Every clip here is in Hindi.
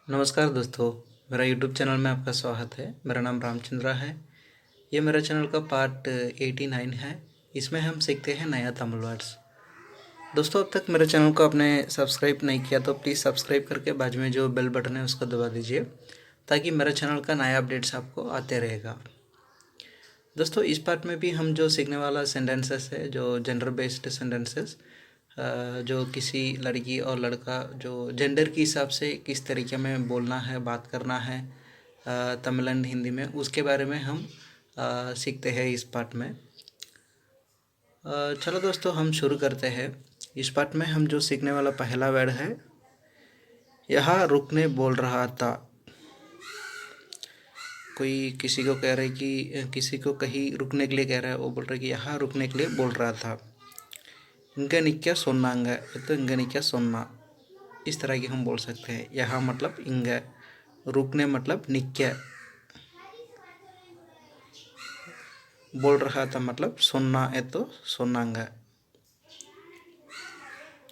नमस्कार दोस्तों, मेरा यूट्यूब चैनल में आपका स्वागत है। मेरा नाम रामचंद्रा है। ये मेरा चैनल का पार्ट 89 है। इसमें हम सीखते हैं नया तमिल वर्ड्स। दोस्तों, अब तक मेरे चैनल को आपने सब्सक्राइब नहीं किया तो प्लीज़ सब्सक्राइब करके बाजू में जो बेल बटन है उसको दबा दीजिए, ताकि मेरे चैनल का नया अपडेट्स आपको आते रहेगा। दोस्तों, इस पार्ट में भी हम जो सीखने वाला सेंटेंसेस है, जो जेंडर बेस्ड सेंटेंसेस, जो किसी लड़की और लड़का जो जेंडर के हिसाब से किस तरीके में बोलना है, बात करना है तमिल एंड हिंदी में, उसके बारे में हम सीखते हैं इस पार्ट में। चलो दोस्तों, हम शुरू करते हैं। इस पार्ट में हम जो सीखने वाला पहला वर्ड है, यहाँ रुकने बोल रहा था। कोई किसी को कह रहा है कि किसी को कहीं रुकने के लिए कह रहा है, वो बोल रहा है कि यहाँ रुकने के लिए बोल रहा था। इंगा निक्का सोनांगा, तो इंगा निक्का सोना, इस तरह की हम बोल सकते हैं। यहाँ मतलब इंगा, रुकने मतलब निक्का, बोल रहा था मतलब सुनना है तो सोनांगा।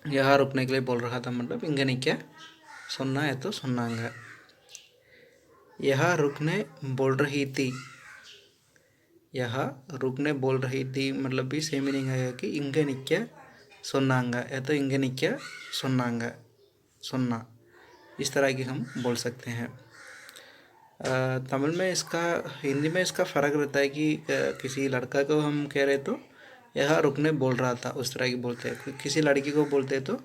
यहाँ रुकने के लिए बोल रहा था मतलब इंगा निक्का सुनना है तो सुनांगा। यहाँ रुकने बोल रही थी, यहाँ रुकने बोल रही थी मतलब भी सेम मीनिंग आएगा कि इंगा निक्का सोनांगा है तो इंगा निक्का सोनांगा, सुनना, इस तरह की हम बोल सकते हैं। तमिल में इसका, हिंदी में इसका फ़र्क रहता है कि किसी लड़का को हम कह रहे तो यहाँ रुकने बोल रहा था, उस तरह की बोलते हैं। किसी लड़की को बोलते तो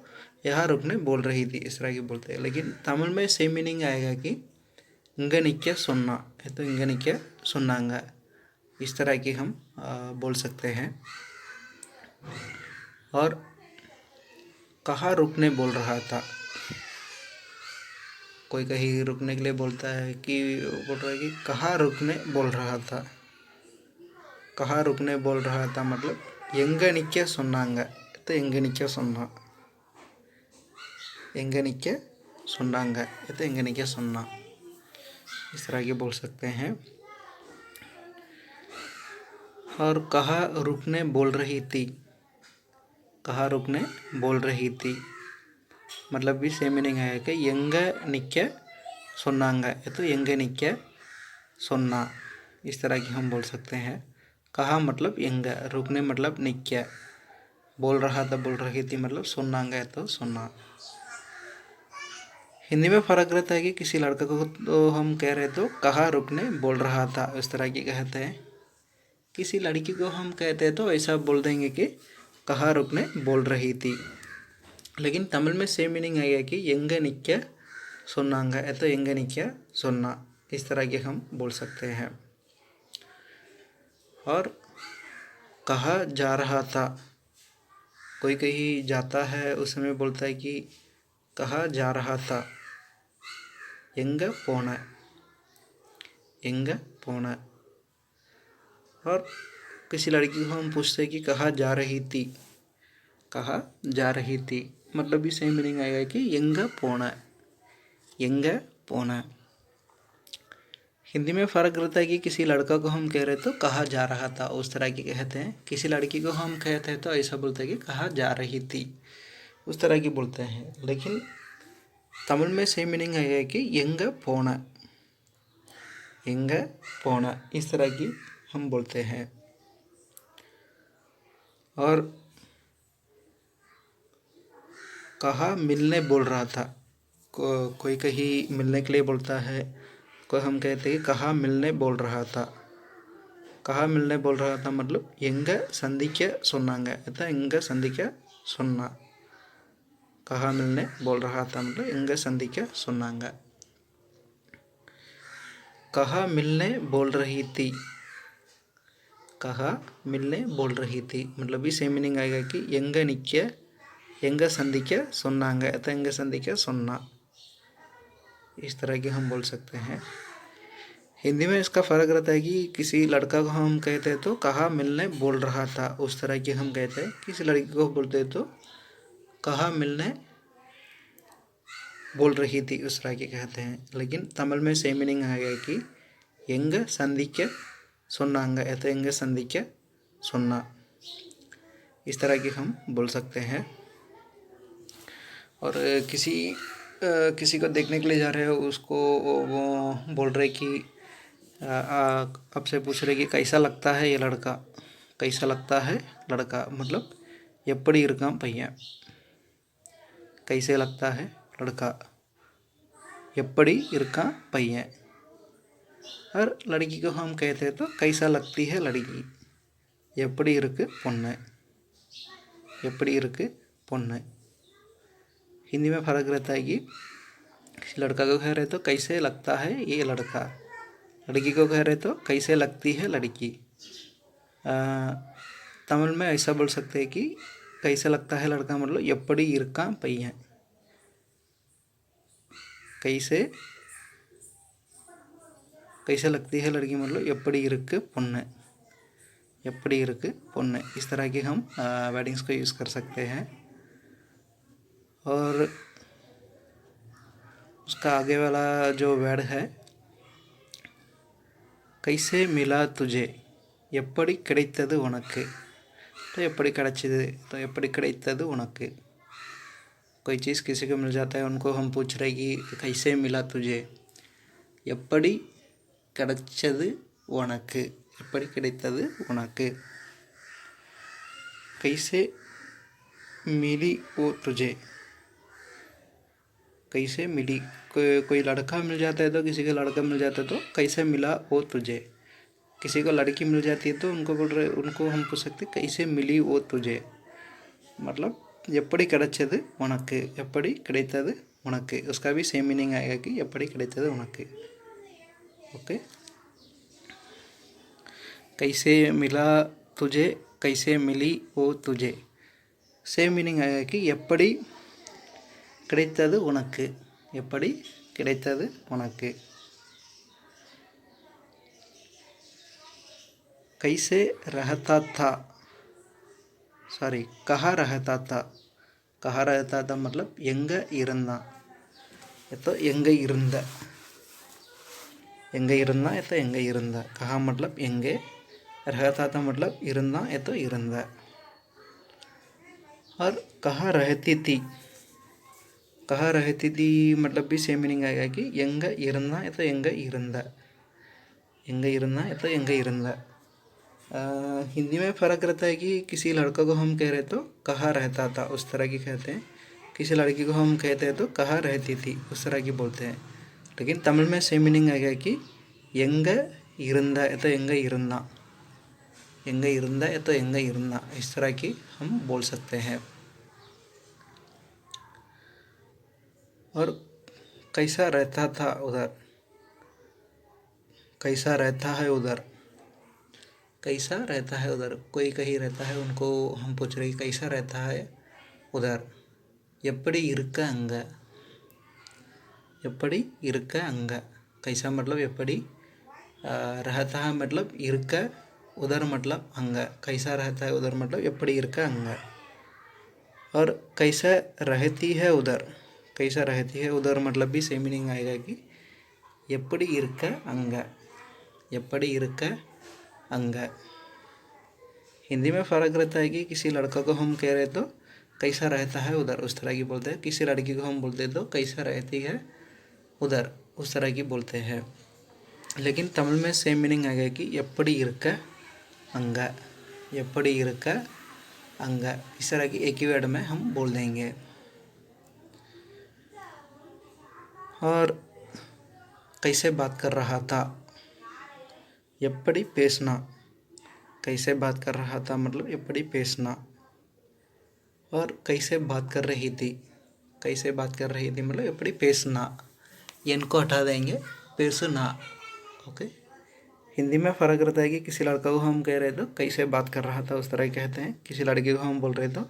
यहाँ रुकने बोल रही थी, इस तरह की बोलते हैं। लेकिन तमिल में सेम मीनिंग आएगा कि इंगा निक्का सुनना है तो इंगा निक्का सुनांगा, इस तरह की हम बोल सकते हैं। और कहाँ रुकने बोल रहा था, कोई कहीं रुकने के लिए बोलता है कि बोल रहा है कि कहाँ रुकने बोल रहा था। कहाँ रुकने बोल रहा था मतलब எங்க நிக்க சொன்னாங்க, तो எங்க நிக்க சொன்னா, எங்க நிக்க சொன்னாங்க तो எங்க நிக்க சொன்னா, इस तरह के बोल सकते हैं। और कहाँ रुकने बोल रही थी, कहाँ रुकने बोल रही थी मतलब भी सेम मीनिंग है कि எங்க நிக்க சொன்னாங்க तो எங்க நிக்க சொன்னா, इस तरह की हम बोल सकते हैं। कहाँ मतलब एंगा, रुकने मतलब निक्या, बोल रहा था बोल रही थी मतलब सुनांगा तो सुनना। हिंदी में फ़र्क रहता है कि किसी लड़का को तो हम कह रहे तो कहाँ रुकने बोल रहा था, इस तरह की कहते हैं। किसी लड़की को हम कहते हैं तो ऐसा बोल देंगे कि कहाँ रुकने बोल रही थी। लेकिन तमिल में सेम मीनिंग आएगा कि एंगा निक्या सुनांगा तो एंगा निक्या सुनना, इस तरह के हम बोल सकते हैं। और कहाँ जा रहा था, कोई कहीं जाता है उस समय बोलता है कि कहाँ जा रहा था, எங்க போன, எங்க போன। और किसी लड़की को हम पूछते हैं कि कहाँ जा रही थी, कहाँ जा रही थी मतलब भी सेम मीनिंग आएगा कि எங்க போன, எங்க போன। हिंदी में फ़र्क रहता है कि किसी लड़का को हम कह रहे तो कहाँ जा रहा था, उस तरह की कहते हैं। किसी लड़की को हम कहते हैं तो ऐसा बोलते हैं कि कहाँ जा रही थी, उस तरह की बोलते हैं। लेकिन तमिल में सेम मीनिंग आएगा कि எங்க போன, எங்க போன, इस तरह की हम बोलते हैं। और कहाँ मिलने बोल रहा था, कोई कहीं मिलने के लिए बोलता है, कोई हम कहते हैं कि कहाँ मिलने बोल रहा था। कहाँ मिलने बोल रहा था मतलब எங்க சந்திக்க சொன்னாங்க तो எங்க சந்திக்க சொன்னா। कहाँ मिलने बोल रहा था मतलब எங்க சந்திக்க சொன்னாங்க। कहाँ मिलने बोल रही थी, कहाँ मिलने बोल रही थी मतलब भी सेम मीनिंग आएगा कि எங்க நிக்க, எங்க சந்திக்க சொன்னாங்க तो எங்க சந்திக்க சொன்னா, इस तरह की हम बोल सकते हैं। हिंदी में इसका फ़र्क रहता है कि किसी लड़का को हम कहते हैं तो कहाँ मिलने बोल रहा था, उस तरह की हम कहते हैं। किसी लड़की को बोलते हैं तो कहाँ मिलने बोल रही थी, उस तरह की कहते हैं। लेकिन तमिल में सेम मीनिंग आएगा कि எங்க சந்திக்க சொன்னாங்க तो எங்க சந்திக்க சொன்னா, इस तरह की हम बोल सकते हैं। और किसी किसी को देखने के लिए जा रहे हो, उसको वो बोल रहे कि आपसे पूछ रहे कि कैसा लगता है ये लड़का, कैसा लगता है लड़का मतलब எப்படி இருக்கான் பையன், कैसे लगता है लड़का, எப்படி இருக்கான் பையன்। और लड़की को हम कहते हैं तो कैसा लगती है लड़की, எப்படி இருக்கு பொண்ணு, எப்படி இருக்கு பொண்ணு। हिंदी में फ़र्क रहता है कि किसी लड़का को कह रहे तो कैसे लगता है ये लड़का, लड़की को कह रहे तो कैसे लगती है लड़की। तमिल में ऐसा बोल सकते हैं कि कैसे लगता है लड़का मतलब எப்படி இருக்கான் பையன், कैसे कैसे लगती है लड़की मतलब எப்படி இருக்கு பொண்ணு, எப்படி இருக்கு பொண்ணு। इस तरह के हम वर्डिंग्स को यूज़ कर सकते हैं। और उसका आगे वाला जो वर्ड है कैसे मिला तुझे, எப்படி கிடைத்தது உனக்கு, तो எப்படி கிடைச்சது, तो எப்படி கிடைத்தது உனக்கு। कोई चीज़ किसी को मिल जाता है, उनको हम पूछ रहे कि कैसे मिला तुझे, எப்படி கிடைச்சது உனக்கு, எப்படி கிடைத்தது உனக்கு। कैसे मिली वो तुझे, कैसे मिली, कोई लड़का मिल जाता है तो किसी का लड़का मिल जाता है तो कैसे मिला वो तुझे। किसी को लड़की मिल जाती है तो उनको हम पूछ सकते कैसे मिली वो तुझे, मतलब எப்படி கிடைச்சது உனக்கு, எப்படி கிடைத்தது உனக்கு। उसका भी सेम मीनिंग आएगा कि எப்படி கிடைத்தது உனக்கு। ओके, कैसे मिला तुझे, कैसे मिली वो तुझे, सेम मीनिंग आएगा कि எப்படி கிடைத்தது உனக்கு, எப்படி கிடைத்தது உனக்கு। कैसे रहता था, सॉरी कहाँ रहता था, कहाँ रहता था मतलब எங்க இருந்தான், तो எங்கே இருந்த, எங்கே இருந்தான் तो எங்கே இருந்த। कहाँ मतलब எங்கே, रहता था मतलब இருந்தான் तो இருந்த। और कहाँ रहती थी, कहाँ रहती थी मतलब भी सेम मीनिंग आएगा कि எங்கே இருந்தான் तो எங்கே இருந்த, எங்கே இருந்தான் तो எங்கே இருந்த। हिंदी में फ़र्क रहता है कि किसी लड़का को हम कह रहे तो कहाँ रहता था उस तरह की कहते हैं, किसी लड़की को हम कहते हैं तो कहाँ रहती थी उस तरह की बोलते हैं। लेकिन तमिल में सेम मीनिंग आएगा कि எங்கே இருந்த तो எங்கே இருந்தான், எங்கே இருந்த तो எங்கே இருந்தான், इस तरह की हम बोल सकते हैं। और कैसा रहता था उधर, कैसा रहता है उधर, कैसा रहता है उधर, कोई कहीं रहता है उनको हम पूछ रहे कैसा रहता है उधर। எப்படி இருக்க அங்க, எப்படி இருக்க அங்க, कैसा मतलब எப்படி, रहता है मतलब இருக்க, उधर मतलब அங்க, कैसा रहता है उधर मतलब எப்படி இருக்க அங்க। और कैसा रहती है उधर, कैसा रहती है उधर मतलब भी सेम मीनिंग आएगा कि எப்படி இருக்க அங்க, எப்படி இருக்க அங்க। हिंदी में फ़र्क रहता है कि किसी लड़का को हम कह रहे तो कैसा रहता है उधर उस तरह की बोलते हैं, किसी लड़की को हम बोलते तो कैसा रहती है उधर उस तरह की बोलते हैं। लेकिन तमिल में सेम मीनिंग आएगा कि எப்படி இருக்க அங்க, எப்படி இருக்க அங்க, इस तरह की एक ही वर्ड में हम बोल देंगे। और कैसे बात कर रहा था, எப்படி பேசினா, कैसे बात कर रहा था मतलब எப்படி பேசினா। और कैसे बात कर रही थी, कैसे बात कर रही थी मतलब எப்படி பேசினா, एन को हटा देंगे, பேசுனா। ओके, हिंदी में फ़र्क रहता है कि किसी लड़का को हम कह रहे तो कैसे बात कर रहा था उस तरह कहते हैं, किसी लड़की को हम बोल रहे तो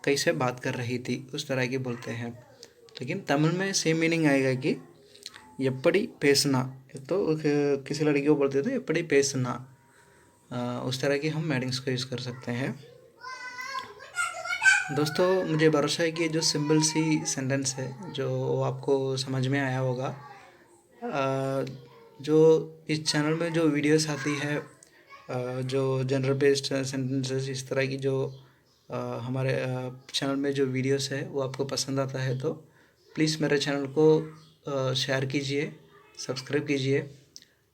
कैसे बात कर रही थी उस तरह की बोलते हैं। लेकिन तमिल में सेम मीनिंग आएगा कि எப்படி பேசுனா, तो किसी लड़की को बोलते तो எப்படி பேசுனா, उस तरह की हम वर्डिंग्स को यूज़ कर सकते हैं। दोस्तों मुझे भरोसा है कि जो सिंपल सी सेंटेंस है जो आपको समझ में आया होगा। जो इस चैनल में जो वीडियोस आती है, जो जनरल बेस्ड सेंटेंसेस इस तरह की जो हमारे चैनल में जो वीडियोस है वो आपको पसंद आता है तो प्लीज़ मेरे चैनल को शेयर कीजिए, सब्सक्राइब कीजिए।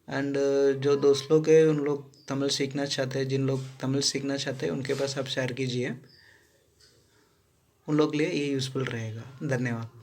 एंड जो दोस्त लोग हैं उन लोग तमिल सीखना चाहते हैं, जिन लोग तमिल सीखना चाहते हैं उनके पास आप शेयर कीजिए, उन लोग के लिए ये यूज़फुल रहेगा। धन्यवाद।